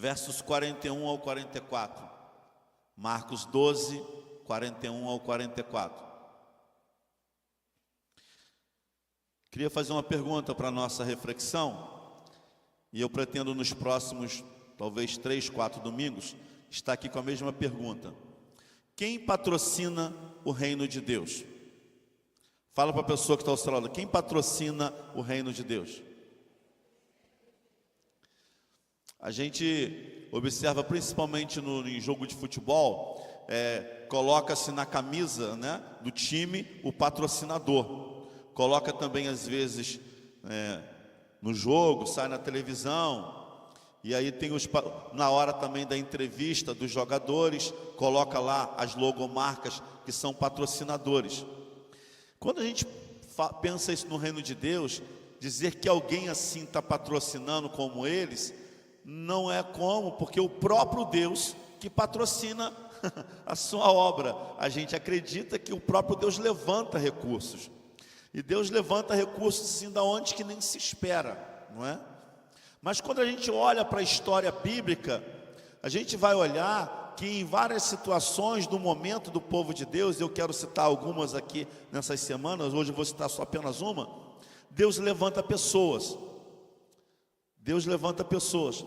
versos 41 ao 44. Marcos 12, 41 ao 44. Queria fazer uma pergunta para a nossa reflexão, e eu pretendo nos próximos, talvez 3, 4 domingos, estar aqui com a mesma pergunta. Quem patrocina o reino de Deus? Fala para a pessoa que está ao seu lado, quem patrocina o reino de Deus? A gente observa principalmente em jogo de futebol, coloca-se na camisa, né, do time o patrocinador. Coloca também às vezes no jogo, sai na televisão, e aí tem na hora também da entrevista dos jogadores, coloca lá as logomarcas que são patrocinadores. Quando a gente pensa isso no reino de Deus, dizer que alguém assim está patrocinando como eles, não é como, porque o próprio Deus que patrocina a sua obra. A gente acredita que o próprio Deus levanta recursos. E Deus levanta recursos assim da onde que nem se espera, não é? Mas quando a gente olha para a história bíblica, a gente vai olhar que em várias situações do momento do povo de Deus, eu quero citar algumas aqui nessas semanas, hoje eu vou citar só apenas uma, Deus levanta pessoas. Deus levanta pessoas.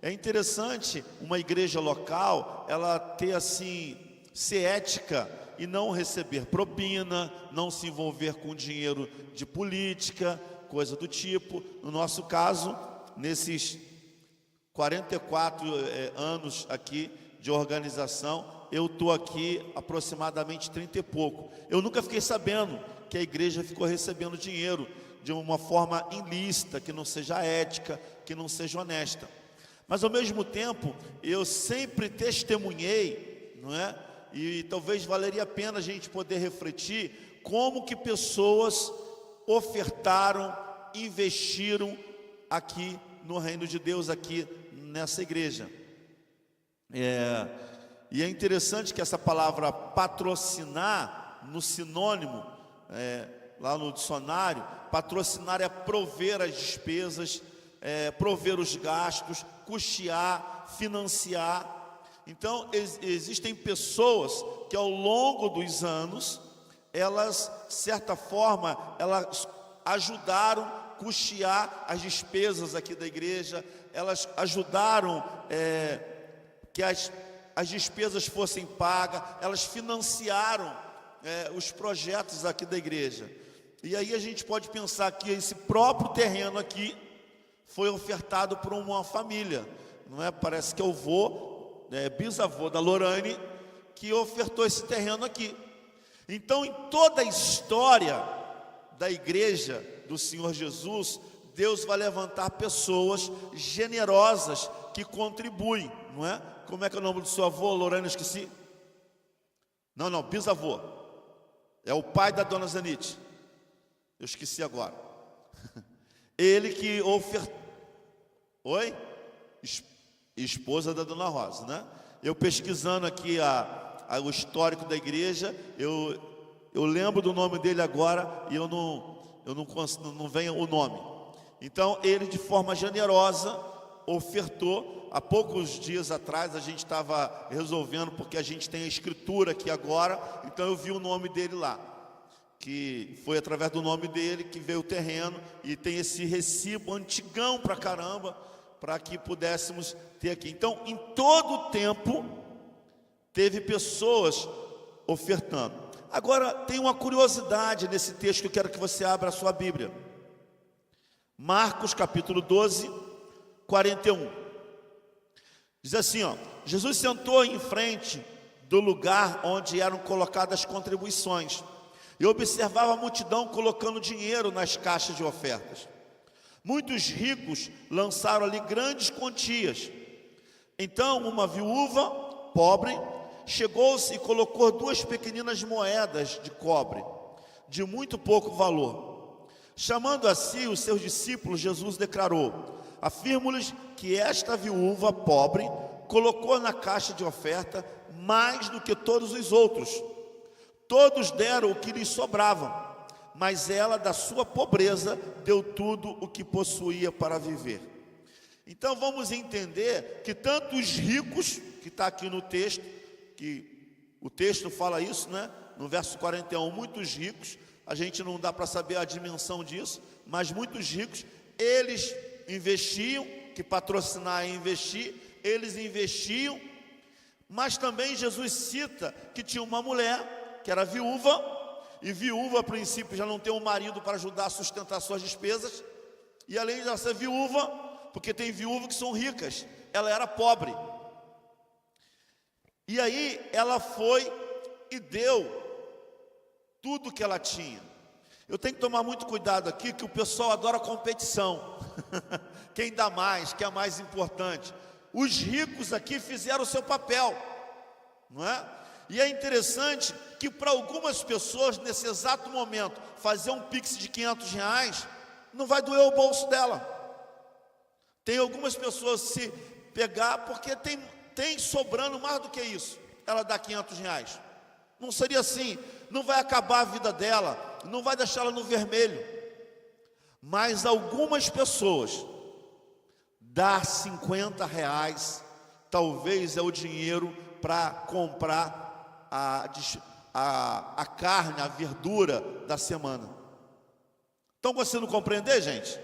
É interessante uma igreja local, ela ter assim, ser ética e não receber propina, não se envolver com dinheiro de política, coisa do tipo. No nosso caso, nesses 44 anos aqui de organização, eu estou aqui aproximadamente 30 e pouco. Eu nunca fiquei sabendo que a igreja ficou recebendo dinheiro de uma forma ilícita, que não seja ética, que não seja honesta. Mas ao mesmo tempo, eu sempre testemunhei, não é? E talvez valeria a pena a gente poder refletir como que pessoas ofertaram, investiram aqui no reino de Deus, aqui nessa igreja. E é interessante que essa palavra patrocinar, no sinônimo, lá no dicionário, patrocinar é prover as despesas, prover os gastos, custear, financiar. Então existem pessoas que ao longo dos anos, elas, de certa forma, elas ajudaram a custear as despesas aqui da igreja, elas ajudaram que as despesas fossem pagas, elas financiaram os projetos aqui da igreja. E aí a gente pode pensar que esse próprio terreno aqui foi ofertado por uma família, não é? Parece que é o bisavô da Lorane que ofertou esse terreno aqui. Então, em toda a história da igreja do Senhor Jesus, Deus vai levantar pessoas generosas que contribuem, não é? Como é que é o nome do seu avô, Lorane? Esqueci. Não, bisavô. É o pai da dona Zanite. Eu esqueci agora. Ele que ofertou. Oi? Esposa da dona Rosa, né? Eu pesquisando aqui o histórico da igreja, eu lembro do nome dele agora e eu não venho o nome. Então ele, de forma generosa, ofertou. Há poucos dias atrás a gente estava resolvendo, porque a gente tem a escritura aqui agora, então eu vi o nome dele lá, que foi através do nome dele que veio o terreno, e tem esse recibo antigão pra caramba, para que pudéssemos ter aqui. Então, em todo o tempo, teve pessoas ofertando. Agora, tem uma curiosidade nesse texto que eu quero que você abra a sua Bíblia. Marcos capítulo 12, 41. Diz assim, Jesus sentou em frente do lugar onde eram colocadas as contribuições e observava a multidão colocando dinheiro nas caixas de ofertas. Muitos ricos lançaram ali grandes quantias. Então uma viúva pobre chegou-se e colocou 2 pequeninas moedas de cobre, de muito pouco valor. Chamando a si os seus discípulos, Jesus declarou: afirmo-lhes que esta viúva pobre colocou na caixa de oferta mais do que todos os outros. Todos deram o que lhes sobrava, mas ela, da sua pobreza, deu tudo o que possuía para viver. Então vamos entender que tanto os ricos, que está aqui no texto, que o texto fala isso, né? No verso 41, muitos ricos, a gente não dá para saber a dimensão disso, mas muitos ricos, eles investiam, que patrocinar é investir, eles investiam, mas também Jesus cita que tinha uma mulher, que era viúva, e viúva a princípio já não tem um marido para ajudar a sustentar suas despesas, e além de ser viúva, porque tem viúvas que são ricas, ela era pobre, e aí ela foi e deu tudo que ela tinha. Eu tenho que tomar muito cuidado aqui, que o pessoal adora competição. Quem dá mais, quem é mais importante. Os ricos aqui fizeram o seu papel, não é? E é interessante que para algumas pessoas, nesse exato momento, fazer um pix de R$500 não vai doer o bolso dela. Tem algumas pessoas, se pegar, porque tem sobrando mais do que isso, ela dá R$500. Não seria assim, não vai acabar a vida dela, não vai deixá-la no vermelho. Mas algumas pessoas, dar R$50, talvez é o dinheiro para comprar a carne, a verdura da semana. Estão conseguindo compreender, gente?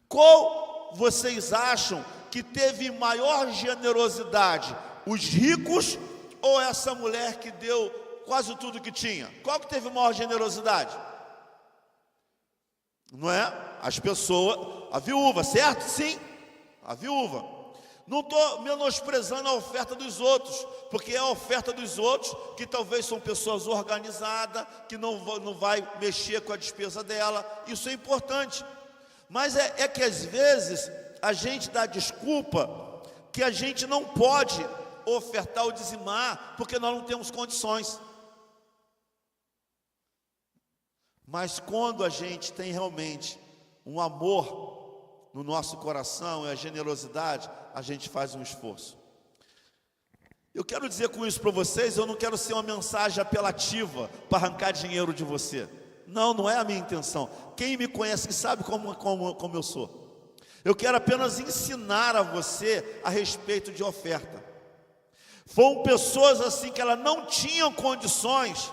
Qual vocês acham que teve maior generosidade? Os ricos ou essa mulher que deu quase tudo que tinha? Qual que teve maior generosidade? Não é? As pessoas, a viúva, certo? Sim, a viúva. Não estou menosprezando a oferta dos outros, porque é a oferta dos outros que talvez são pessoas organizadas, que não vai mexer com a despesa dela. Isso é importante. Mas é que às vezes a gente dá desculpa que a gente não pode ofertar ou dizimar, porque nós não temos condições. Mas quando a gente tem realmente um amor no nosso coração e a generosidade, a gente faz um esforço. Eu quero dizer com isso para vocês, eu não quero ser uma mensagem apelativa para arrancar dinheiro de você. Não, não é a minha intenção. Quem me conhece sabe como eu sou. Eu quero apenas ensinar a você a respeito de oferta. Foram pessoas assim que ela não tinham condições,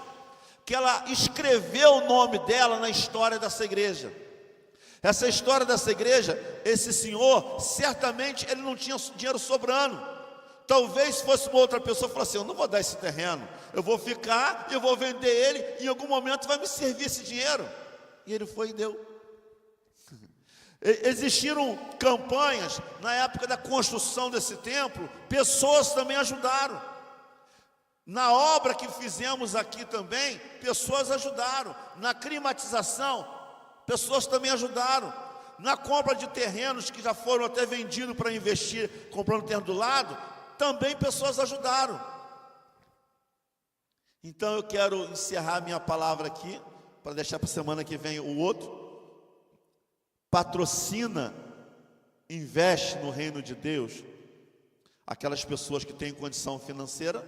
que ela escreveu o nome dela na história dessa igreja. Essa história dessa igreja, esse senhor, certamente ele não tinha dinheiro sobrando. Talvez fosse uma outra pessoa que falasse assim: eu não vou dar esse terreno, eu vou ficar, eu vou vender ele, e em algum momento vai me servir esse dinheiro. E ele foi e deu. Existiram campanhas na época da construção desse templo, pessoas também ajudaram. Na obra que fizemos aqui também, pessoas ajudaram. Na climatização, pessoas também ajudaram. Na compra de terrenos que já foram até vendidos para investir, comprando terreno do lado, também pessoas ajudaram. Então eu quero encerrar minha palavra aqui, para deixar para a semana que vem o outro. Patrocina, investe no reino de Deus aquelas pessoas que têm condição financeira,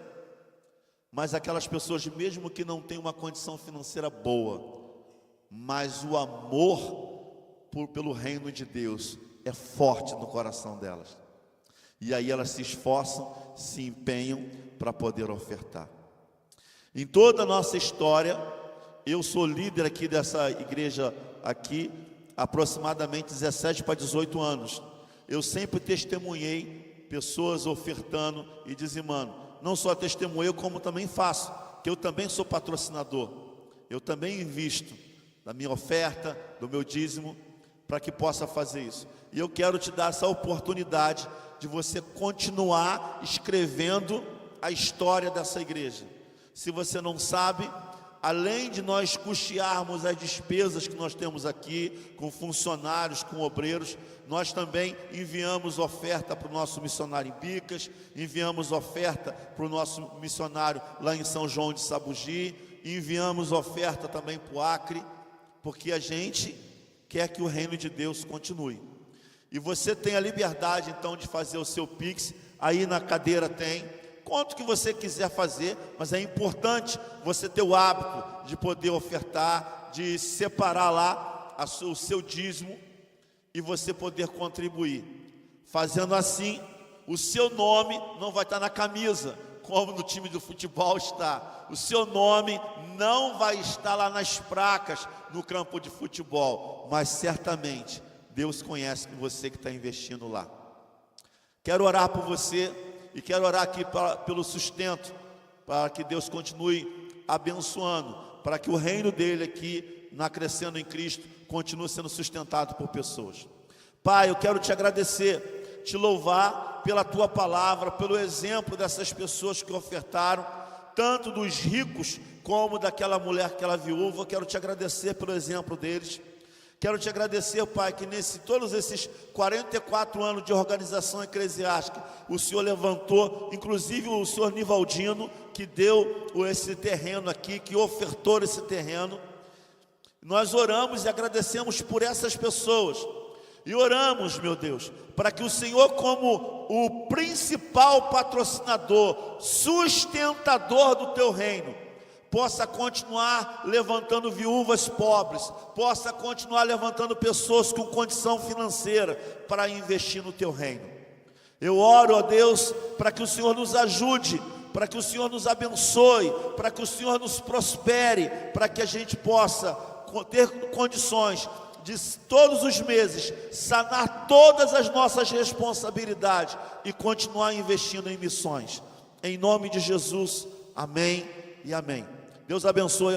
mas aquelas pessoas mesmo que não têm uma condição financeira boa, mas o amor pelo reino de Deus é forte no coração delas, e aí elas se esforçam, se empenham para poder ofertar. Em toda a nossa história, eu sou líder aqui dessa igreja aqui, aproximadamente 17 para 18 anos. Eu sempre testemunhei pessoas ofertando e dizimando. Não só testemunhei, como também faço, que eu também sou patrocinador. Eu também invisto da minha oferta, do meu dízimo, para que possa fazer isso. E eu quero te dar essa oportunidade de você continuar escrevendo a história dessa igreja. Se você não sabe, além de nós custearmos as despesas que nós temos aqui, com funcionários, com obreiros, nós também enviamos oferta para o nosso missionário em Bicas, enviamos oferta para o nosso missionário lá em São João de Sabugi, enviamos oferta também para o Acre, porque a gente quer que o reino de Deus continue. E você tem a liberdade então de fazer o seu Pix, aí na cadeira tem, quanto que você quiser fazer, mas é importante você ter o hábito de poder ofertar, de separar lá o seu dízimo e você poder contribuir. Fazendo assim, o seu nome não vai estar na camisa, como no time do futebol está. O seu nome não vai estar lá nas placas no campo de futebol, mas certamente Deus conhece você que está investindo lá. Quero orar por você e quero orar aqui pelo sustento, para que Deus continue abençoando, para que o reino dele aqui, na Crescendo em Cristo, continue sendo sustentado por pessoas. Pai, eu quero te agradecer, te louvar pela tua palavra, pelo exemplo dessas pessoas que ofertaram, tanto dos ricos como daquela mulher, aquela viúva. Quero te agradecer pelo exemplo deles. Quero te agradecer, Pai, que todos esses 44 anos de organização eclesiástica, o Senhor levantou, inclusive o Senhor Nivaldino, que deu esse terreno aqui, que ofertou esse terreno. Nós oramos e agradecemos por essas pessoas. E oramos, meu Deus, para que o Senhor, como o principal patrocinador, sustentador do teu reino, possa continuar levantando viúvas pobres, possa continuar levantando pessoas com condição financeira para investir no teu reino. Eu oro, ó Deus, para que o Senhor nos ajude, para que o Senhor nos abençoe, para que o Senhor nos prospere, para que a gente possa ter condições de todos os meses sanar todas as nossas responsabilidades e continuar investindo em missões. Em nome de Jesus, amém e amém. Deus abençoe.